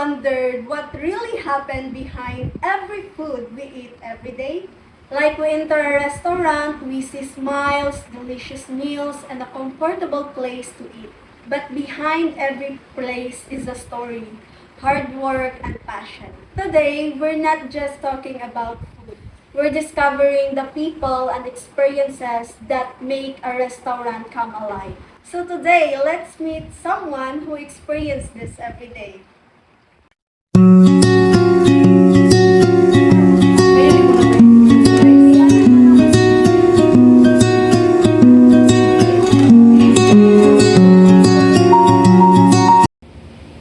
wondered what really happened behind every food we eat every day? Like we enter a restaurant, we see smiles, delicious meals, and a comfortable place to eat. But behind every place is a story, hard work, and passion. Today, we're not just talking about food. We're discovering the people and experiences that make a restaurant come alive. So today, let's meet someone who experiences this every day.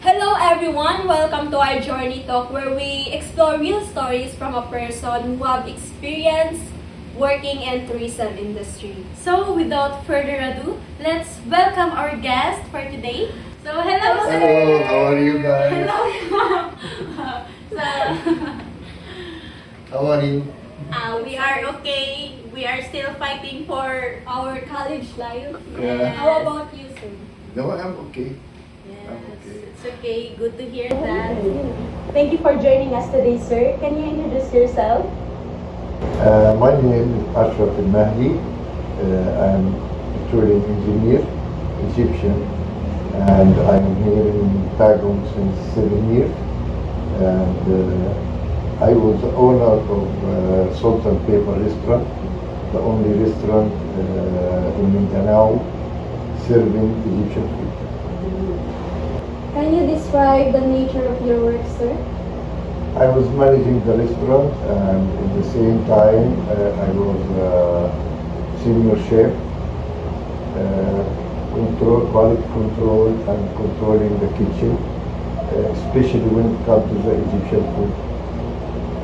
Hello everyone! Welcome to our Journey Talk where we explore real stories from a person who have experience working in tourism industry. So without further ado, let's welcome our guest for today. So hello sir! Hello, how are you guys? Hello ma'am! So, How are you? We are okay. We are still fighting for our college life. Yeah. How about you sir? No, I'm okay. yes. I'm okay. It's okay. Good to hear that. Thank you for joining us today, sir. Can you introduce yourself? My name is Ashraf Al Mahdi. I'm a petroleum engineer, Egyptian, and I'm here in Tagum since 7 years. And I was the owner of Salt and Pepper Restaurant, the only restaurant in Mindanao serving Egyptian food. Can you describe the nature of your work, sir? I was managing the restaurant, and at the same time I was senior chef, quality control and controlling the kitchen, especially when it comes to the Egyptian food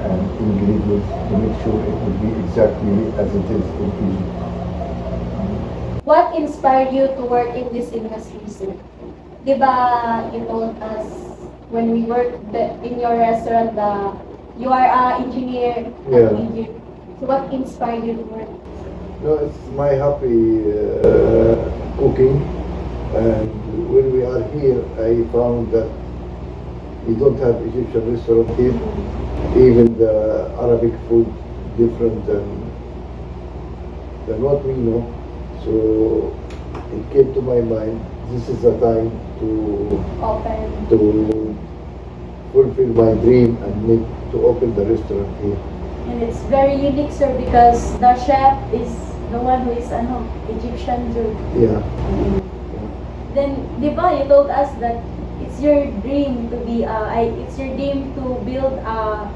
and ingredients to make sure it will be exactly as it is in Egypt. What inspired you to work in this industry, sir? Diba, you told us when we worked in your restaurant, you are an engineer Yeah. at Egypt. So what inspired you to work? No, it's my happy cooking, and when we are here, I found that we don't have Egyptian restaurant here. Even the Arabic food different than what we know. So it came to my mind, this is the time to Open. fulfill my dream and make to open the restaurant here. And it's very unique, sir, because the chef is the one who is Egyptian Jew. Yeah. Then, di ba, you told us that it's your dream to be, it's your dream to build a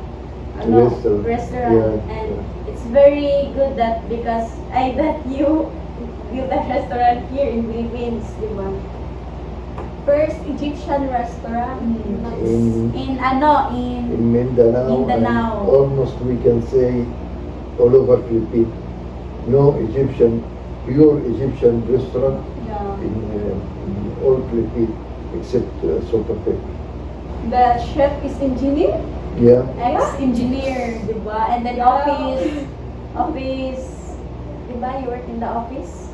restaurant. Yeah. And it's very good that because that you build a restaurant here in Philippines, di ba? First Egyptian restaurant In in Mindanao, Mindanao. and almost we can say all over Philippines. No Egyptian, pure Egyptian restaurant Yeah. in all Philippines except Salt and Pepper. The chef is engineer, Yeah. ex-engineer, di ba? And then office, di ba? You work in the office?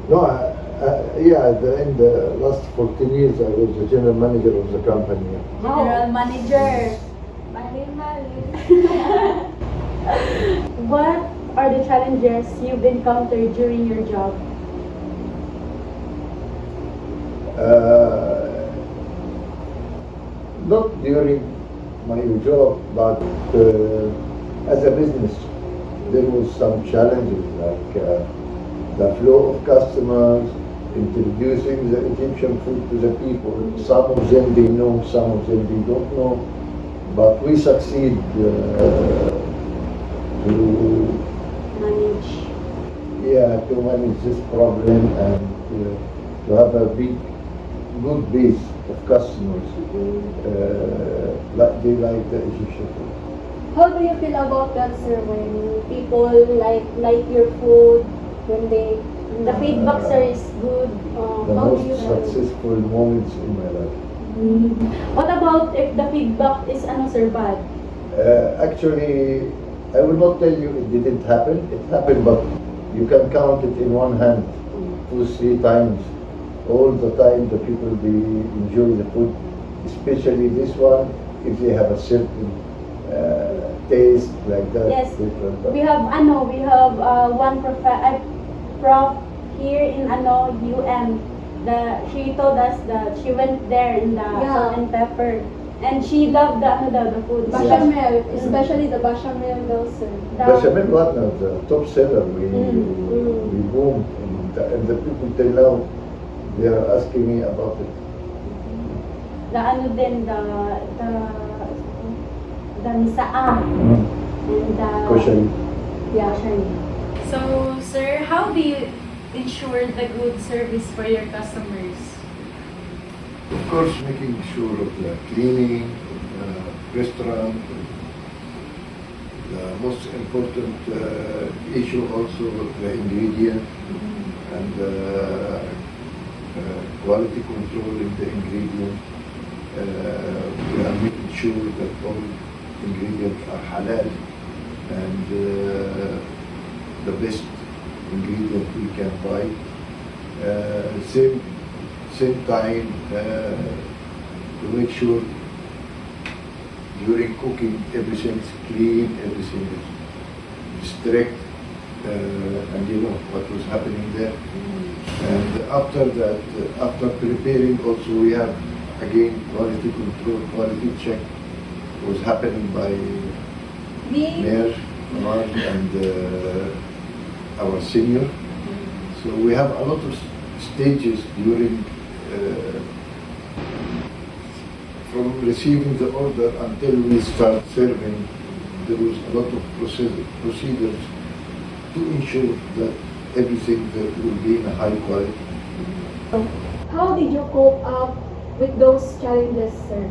No, yeah, in the last 14 years I was the general manager of the company. General manager. What are the challenges you've encountered during your job? Not during my job, but as a business, there was some challenges like the flow of customers, introducing the Egyptian food to the people. Some of them they know, some of them they don't know, but we succeed to manage this problem and to have a good base of customers like they like the Egyptian food. How do you feel about that, sir, when people like your food, when the feedback, sir, is good? The How do most you feel? successful moments in my life. What about if the feedback is sir, bad? Actually, I will not tell you it didn't happen. It happened, but you can count it in one hand, 2, 3 times. All the time the people they enjoy the food, especially this one, if they have a certain taste like that. Yes. different. We have one prof here in UM. She told us that she went there in the salt and pepper, and she loved the food. Bechamel, especially the bechamel also. Bechamel, one of the top seller. We boom, and the people till now they are asking me about it. The misaa and the Koshari. So, sir, how do you ensure the good service for your customers? Of course, making sure of the cleaning of the restaurant. The most important issue also of the ingredient and quality control in the ingredient. We are making sure that all ingredients are halal and the best ingredient we can buy. Same time to make sure during cooking everything is clean, everything is strict, and you know what was happening there. And after that, after preparing also we have again quality control, quality check was happening by Mayor Omar and our senior. So we have a lot of stages during from receiving the order until we start serving. There was a lot of procedures to ensure that everything that will be in a high quality. How did you cope up with those challenges, sir?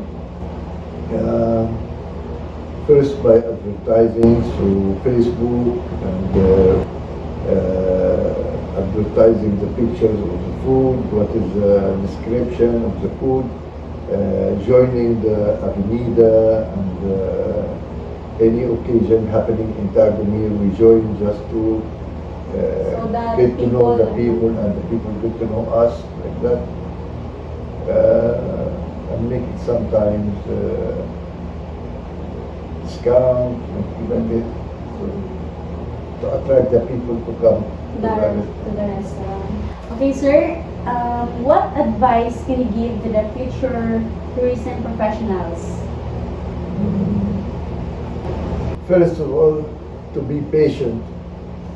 First by advertising through Facebook and advertising the pictures of the food, what is the description of the food, joining the Avenida and any occasion happening in Tagumir, we join just to So that get to know the people- people and the people get to know us like that. And make it sometimes discount, like it, to attract the people to come to the To the restaurant. Okay, sir. What advice can you give to the future tourism professionals? First of all, to be patient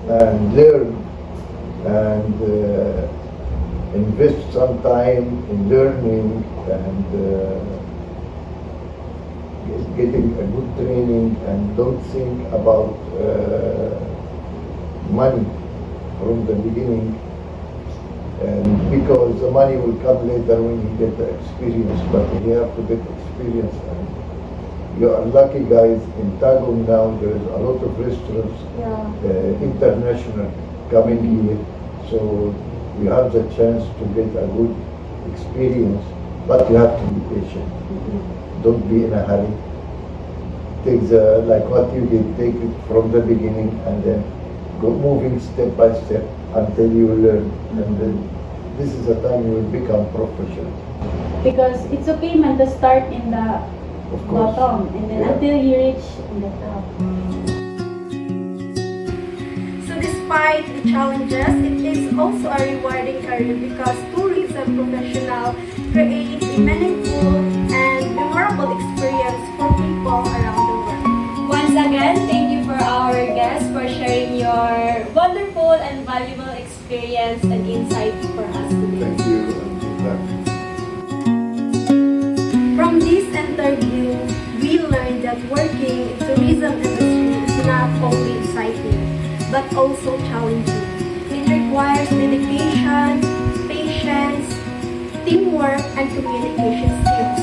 and learn and invest some time in learning and getting a good training, and don't think about money from the beginning, and because the money will come later when you get the experience, but you have to get experience. And you are lucky, guys. In Tagum now there is a lot of restaurants international coming here, so you have the chance to get a good experience, but you have to be patient. Don't be in a hurry. Take like what you did, take it from the beginning and then go moving step by step until you learn. And then this is the time you will become professional. Because it's okay man to start in the Of course. bottom and then Yeah. until you reach in the top. So despite the challenges, it is also a rewarding career because tourism professional create a meaningful and memorable experience for people around the world. Once again, thank you for our guests for sharing your wonderful and valuable experience and insight for us today. Thank you and good luck. From this interview, we learned that working in tourism industry is not only exciting, but also challenging. It requires dedication, patience, teamwork, and communication skills.